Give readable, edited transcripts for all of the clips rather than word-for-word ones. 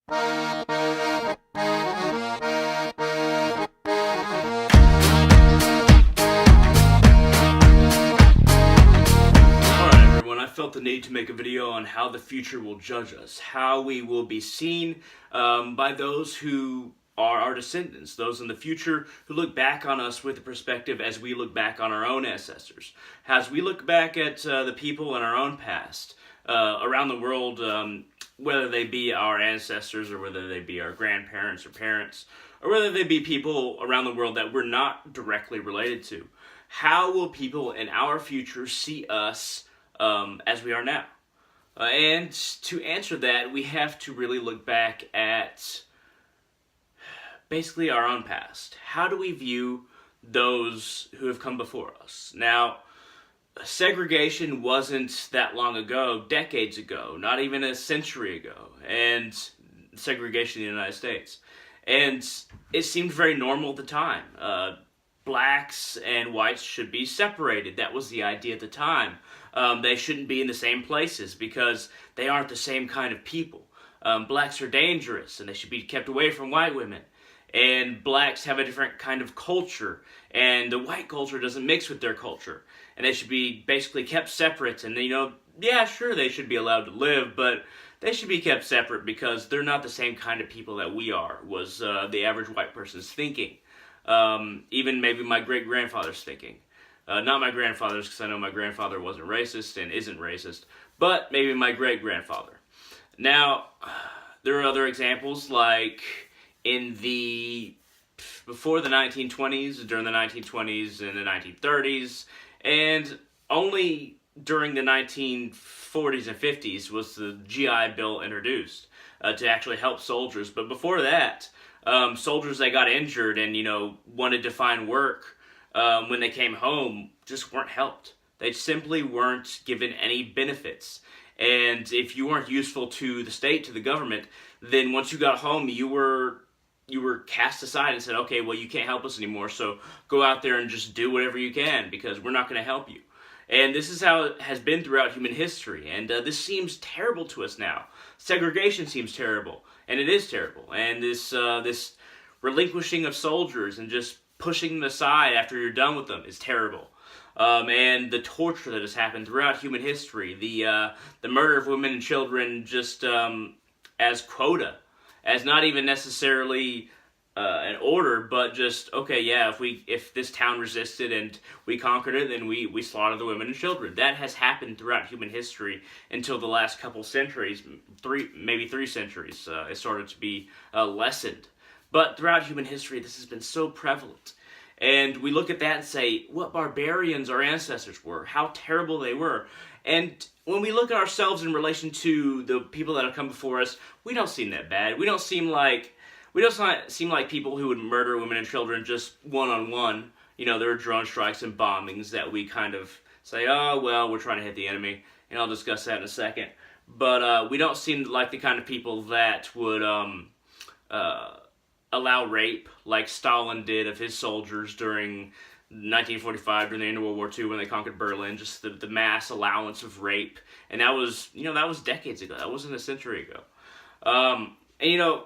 Alright everyone, I felt the need to make a video on how the future will judge us, how we will be seen by those who are our descendants, those in the future who look back on us with a perspective as we look back on our own ancestors, as we look back at the people in our own past around the world, whether they be our ancestors or whether they be our grandparents or parents, or whether they be people around the world that we're not directly related to. How will people in our future see us as we are now? And to answer that, we have to really look back at basically our own past. How do we view those who have come before us? Now, segregation wasn't that long ago, decades ago, not even a century ago, and segregation in the United States. And it seemed very normal at the time. Blacks and whites should be separated. That was the idea at the time. They shouldn't be in the same places because they aren't the same kind of people. Blacks are dangerous and they should be kept away from white women. And blacks have a different kind of culture, and the white culture doesn't mix with their culture. And they should be basically kept separate, and yeah, sure, they should be allowed to live, but they should be kept separate because they're not the same kind of people that we are, was the average white person's thinking. Even maybe my great-grandfather's thinking. Not my grandfather's, because I know my grandfather wasn't racist and isn't racist, but maybe my great-grandfather. Now, there are other examples, like before the 1920s, during the 1920s and the 1930s, and only during the 1940s and 50s was the GI Bill introduced to actually help soldiers. But before that, soldiers that got injured and, wanted to find work when they came home just weren't helped. They simply weren't given any benefits. And if you weren't useful to the state, to the government, then once you got home, you were cast aside and said, okay, well, you can't help us anymore, so go out there and just do whatever you can because we're not going to help you. And this is how it has been throughout human history, and this seems terrible to us now. Segregation seems terrible, and it is terrible. And this relinquishing of soldiers and just pushing them aside after you're done with them is terrible. And the torture that has happened throughout human history, the murder of women and children just as quota, as not even necessarily an order, but just, okay, yeah, if this town resisted and we conquered it, then we slaughtered the women and children. That has happened throughout human history until the last couple centuries, maybe three centuries, it started to be lessened. But throughout human history, this has been so prevalent. And we look at that and say, what barbarians our ancestors were, how terrible they were. And when we look at ourselves in relation to the people that have come before us, we don't seem that bad. We don't seem like people who would murder women and children just one-on-one. There are drone strikes and bombings that we kind of say, oh, well, we're trying to hit the enemy. And I'll discuss that in a second. But we don't seem like the kind of people that would allow rape like Stalin did of his soldiers during 1945, during the end of World War II, when they conquered Berlin, just the mass allowance of rape. And that was decades ago. That wasn't a century ago. And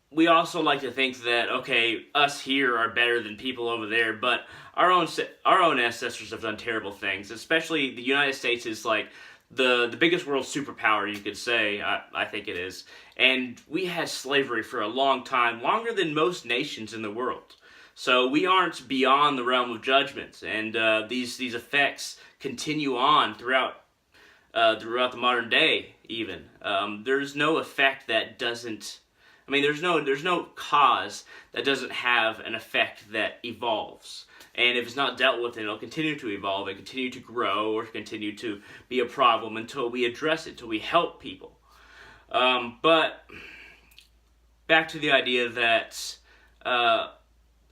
we also like to think that, okay, us here are better than people over there, but our own ancestors have done terrible things. Especially the United States is like the biggest world superpower, you could say. I think it is. And we had slavery for a long time, longer than most nations in the world. So we aren't beyond the realm of judgment, and these effects continue on throughout the modern day. Even there's no effect that doesn't. I mean, there's no cause that doesn't have an effect that evolves. And if it's not dealt with, it'll continue to evolve and continue to grow or continue to be a problem until we address it, until we help people. But back to the idea that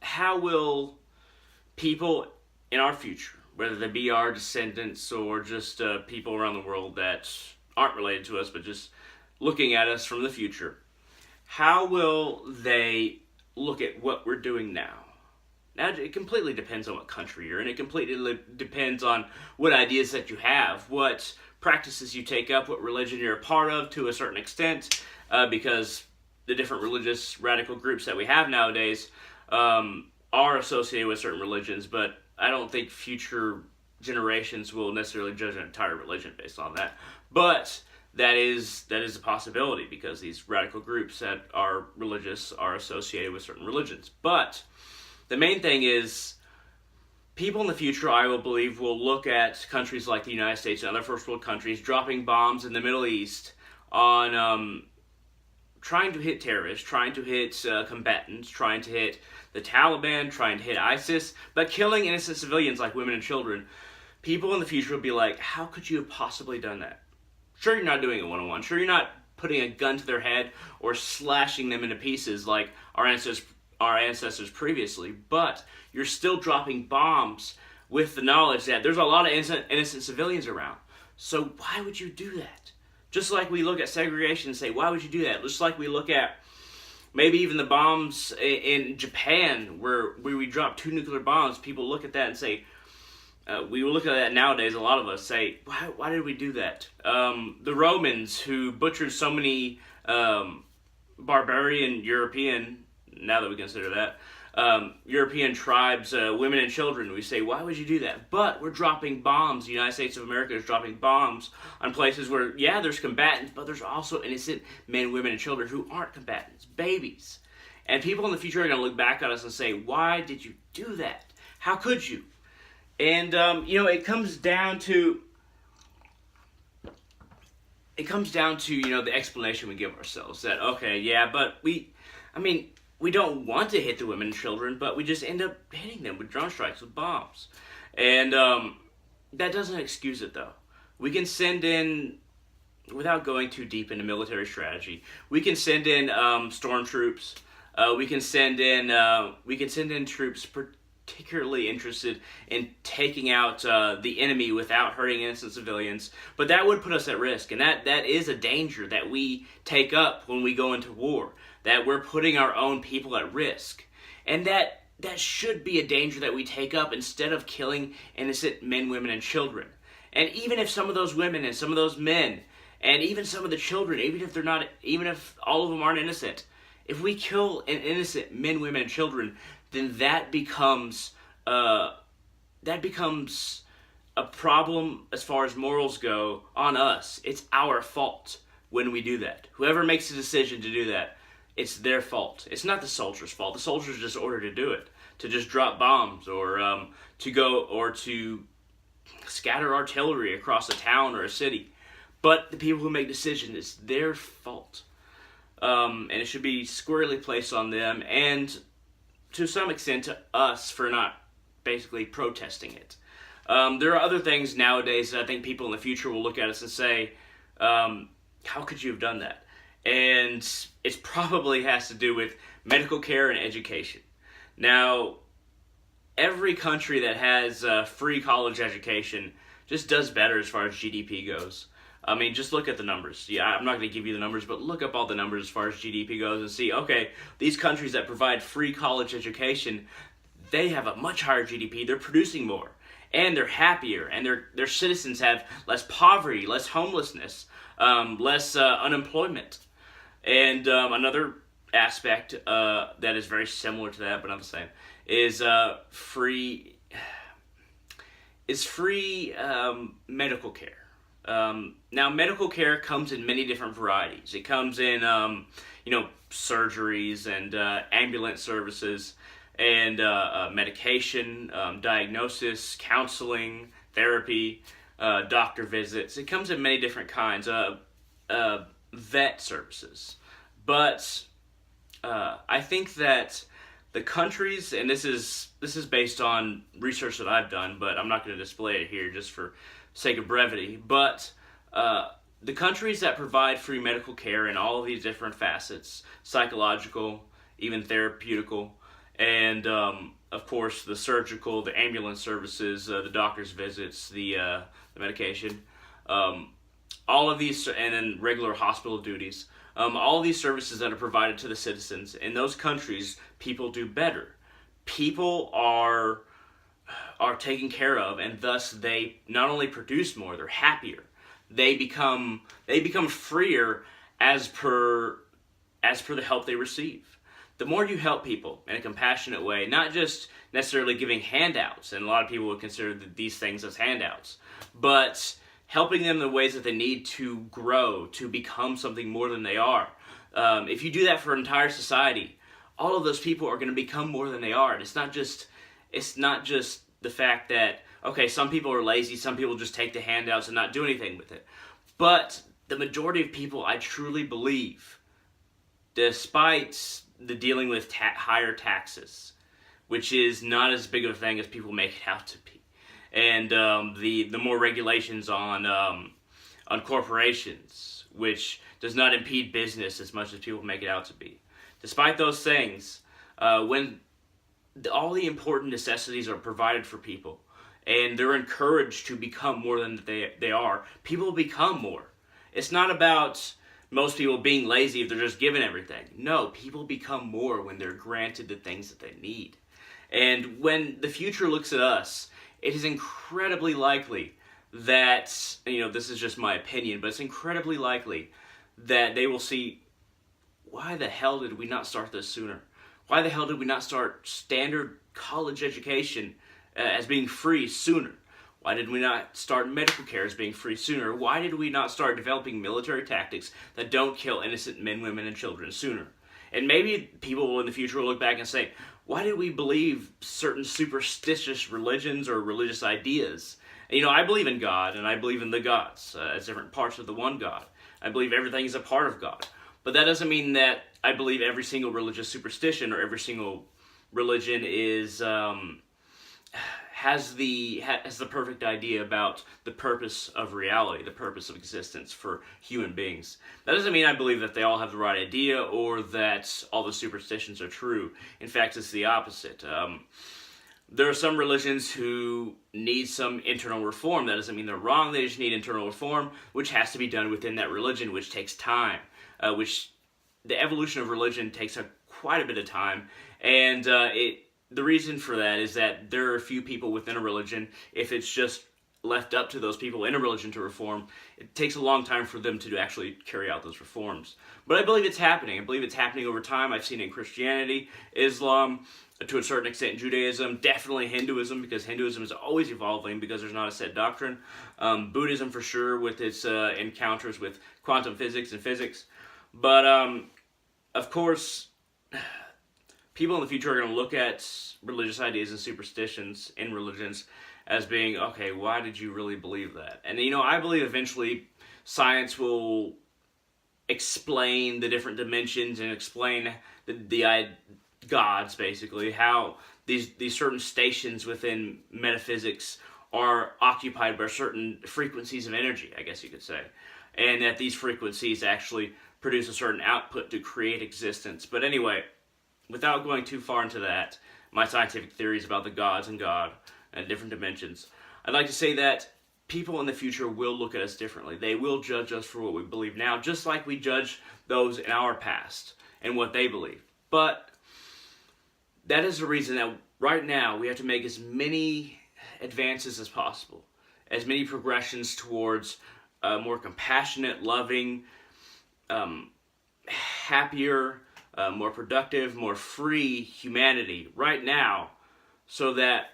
how will people in our future, whether they be our descendants or just people around the world that aren't related to us but just looking at us from the future, how will they look at what we're doing now? Now, it completely depends on what country you're in. It completely depends on what ideas that you have, what practices you take up, what religion you're a part of to a certain extent, because the different religious radical groups that we have nowadays are associated with certain religions, but I don't think future generations will necessarily judge an entire religion based on that. But that is a possibility, because these radical groups that are religious are associated with certain religions. But the main thing is, people in the future, I will believe, will look at countries like the United States and other first world countries dropping bombs in the Middle East on trying to hit terrorists, trying to hit combatants, trying to hit the Taliban, trying to hit ISIS, but killing innocent civilians like women and children. People in the future will be like, how could you have possibly done that? Sure, you're not doing it one-on-one. Sure, you're not putting a gun to their head or slashing them into pieces like our ancestors previously, but you're still dropping bombs with the knowledge that there's a lot of innocent civilians around. So why would you do that? Just like we look at segregation and say, why would you do that? Just like we look at maybe even the bombs in Japan, where we dropped 2 nuclear bombs, people look at that and say, we will look at that nowadays, a lot of us say, why did we do that? The Romans, who butchered so many barbarian European, now that we consider that, European tribes, women and children, we say, why would you do that? But we're dropping bombs. The United States of America is dropping bombs on places where, yeah, there's combatants, but there's also innocent men, women, and children who aren't combatants, babies. And people in the future are going to look back at us and say, why did you do that? How could you? And, it comes down to, the explanation we give ourselves. That, okay, yeah, but we don't want to hit the women and children, but we just end up hitting them with drone strikes, with bombs. And that doesn't excuse it, though. We can send in, without going too deep into military strategy, we can send in storm troops. We can send in troops particularly interested in taking out the enemy without hurting innocent civilians, but that would put us at risk, and that is a danger that we take up when we go into war, that we're putting our own people at risk, and that should be a danger that we take up instead of killing innocent men, women, and children. And even if some of those women and some of those men and even some of the children, even if all of them aren't innocent, if we kill an innocent men, women, and children, then that becomes a problem as far as morals go on us. It's our fault when we do that. Whoever makes the decision to do that, it's their fault. It's not the soldiers' fault. The soldiers are just ordered to do it, to just drop bombs or to scatter artillery across a town or a city. But the people who make decisions, it's their fault. And it should be squarely placed on them, and to some extent to us for not basically protesting it. There are other things nowadays that I think people in the future will look at us and say, how could you have done that? And it probably has to do with medical care and education. Now, every country that has free college education just does better as far as GDP goes. I mean, just look at the numbers. Yeah, I'm not going to give you the numbers, but look up all the numbers as far as GDP goes and see, okay, these countries that provide free college education, they have a much higher GDP. They're producing more, and they're happier, and their citizens have less poverty, less homelessness, less unemployment. And another aspect that is very similar to that, but not the same, is free medical care. Now, medical care comes in many different varieties. It comes in, surgeries and ambulance services and medication, diagnosis, counseling, therapy, doctor visits. It comes in many different kinds of vet services. But I think that the countries, and this is based on research that I've done, but I'm not going to display it here just for sake of brevity, but the countries that provide free medical care in all of these different facets, psychological, even therapeutical, and of course the surgical, the ambulance services, the doctor's visits, the medication, all of these, and then regular hospital duties, all of these services that are provided to the citizens, in those countries, people do better. People are taken care of, and thus they not only produce more, they're happier. They become freer as per as per the help they receive. The more you help people in a compassionate way, not just necessarily giving handouts, and a lot of people would consider these things as handouts, but helping them in the ways that they need to grow, to become something more than they are. If you do that for an entire society, all of those people are going to become more than they are. And it's not just the fact that, okay, some people are lazy, some people just take the handouts and not do anything with it. But the majority of people, I truly believe, despite the dealing with higher taxes, which is not as big of a thing as people make it out to be, and the more regulations on corporations, which does not impede business as much as people make it out to be. Despite those things, when all the important necessities are provided for people, and they're encouraged to become more than they are, people become more. It's not about most people being lazy if they're just given everything. No, people become more when they're granted the things that they need. And when the future looks at us, it is incredibly likely that, this is just my opinion, but it's incredibly likely that they will see, why the hell did we not start this sooner? Why the hell did we not start standard college education as being free sooner? Why did we not start medical care as being free sooner? Why did we not start developing military tactics that don't kill innocent men, women, and children sooner? And maybe people in the future will look back and say, why did we believe certain superstitious religions or religious ideas? And, I believe in God, and I believe in the gods as different parts of the one God. I believe everything is a part of God. But that doesn't mean that I believe every single religious superstition or every single religion is has the perfect idea about the purpose of reality, the purpose of existence for human beings. That doesn't mean I believe that they all have the right idea or that all the superstitions are true. In fact, it's the opposite. There are some religions who need some internal reform. That doesn't mean they're wrong. They just need internal reform, which has to be done within that religion, which takes time. The evolution of religion takes quite a bit of time, and the reason for that is that there are a few people within a religion. If it's just left up to those people in a religion to reform, it takes a long time for them to actually carry out those reforms. But I believe it's happening. I believe it's happening over time. I've seen it in Christianity, Islam, to a certain extent in Judaism, definitely Hinduism, because Hinduism is always evolving because there's not a set doctrine. Buddhism for sure with its encounters with quantum physics and physics. But of course, people in the future are going to look at religious ideas and superstitions in religions as being, okay, why did you really believe that? And I believe eventually science will explain the different dimensions and explain the gods, basically, how these certain stations within metaphysics are occupied by certain frequencies of energy, I guess you could say. And that these frequencies actually produce a certain output to create existence. But anyway, without going too far into that, my scientific theories about the gods and God and different dimensions, I'd like to say that people in the future will look at us differently. They will judge us for what we believe now, just like we judge those in our past and what they believe. But that is the reason that right now we have to make as many advances as possible, as many progressions towards a more compassionate, loving, happier, more productive, more free humanity right now, so that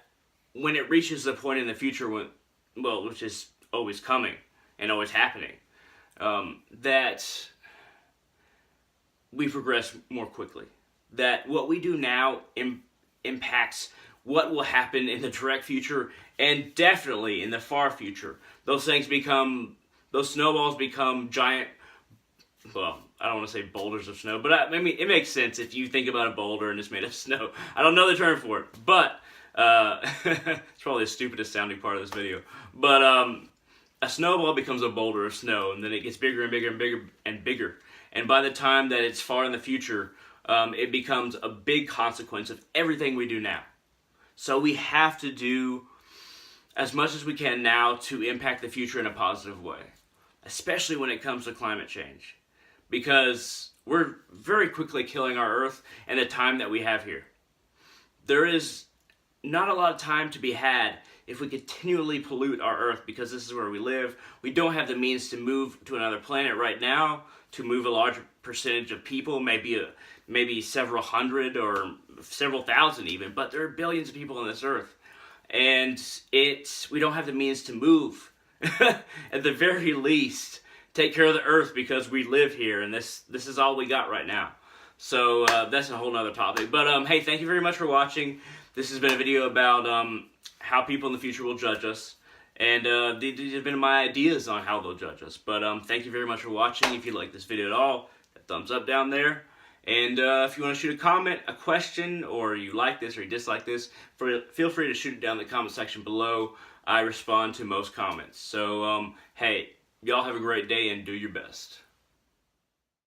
when it reaches the point in the future which is always coming and always happening, that we progress more quickly. That what we do now impacts what will happen in the direct future and definitely in the far future. Those snowballs become giant, well, I don't want to say boulders of snow, but it makes sense if you think about a boulder and it's made of snow. I don't know the term for it, but it's probably the stupidest sounding part of this video. But a snowball becomes a boulder of snow, and then it gets bigger and bigger and bigger and bigger. And by the time that it's far in the future, it becomes a big consequence of everything we do now. So we have to do as much as we can now to impact the future in a positive way, especially when it comes to climate change, because we're very quickly killing our Earth and the time that we have here. There is not a lot of time to be had if we continually pollute our Earth, because this is where we live. We don't have the means to move to another planet right now, to move a large percentage of people, maybe several hundred or several thousand even, but there are billions of people on this Earth. And we don't have the means to move. At the very least, take care of the Earth, because we live here, and this is all we got right now. So that's a whole nother topic. But hey, thank you very much for watching. This has been a video about how people in the future will judge us. And these have been my ideas on how they'll judge us. But thank you very much for watching. If you like this video at all, a thumbs up down there. And if you want to shoot a comment, a question, or you like this or you dislike this, feel free to shoot it down in the comment section below. I respond to most comments. So, hey, y'all have a great day and do your best.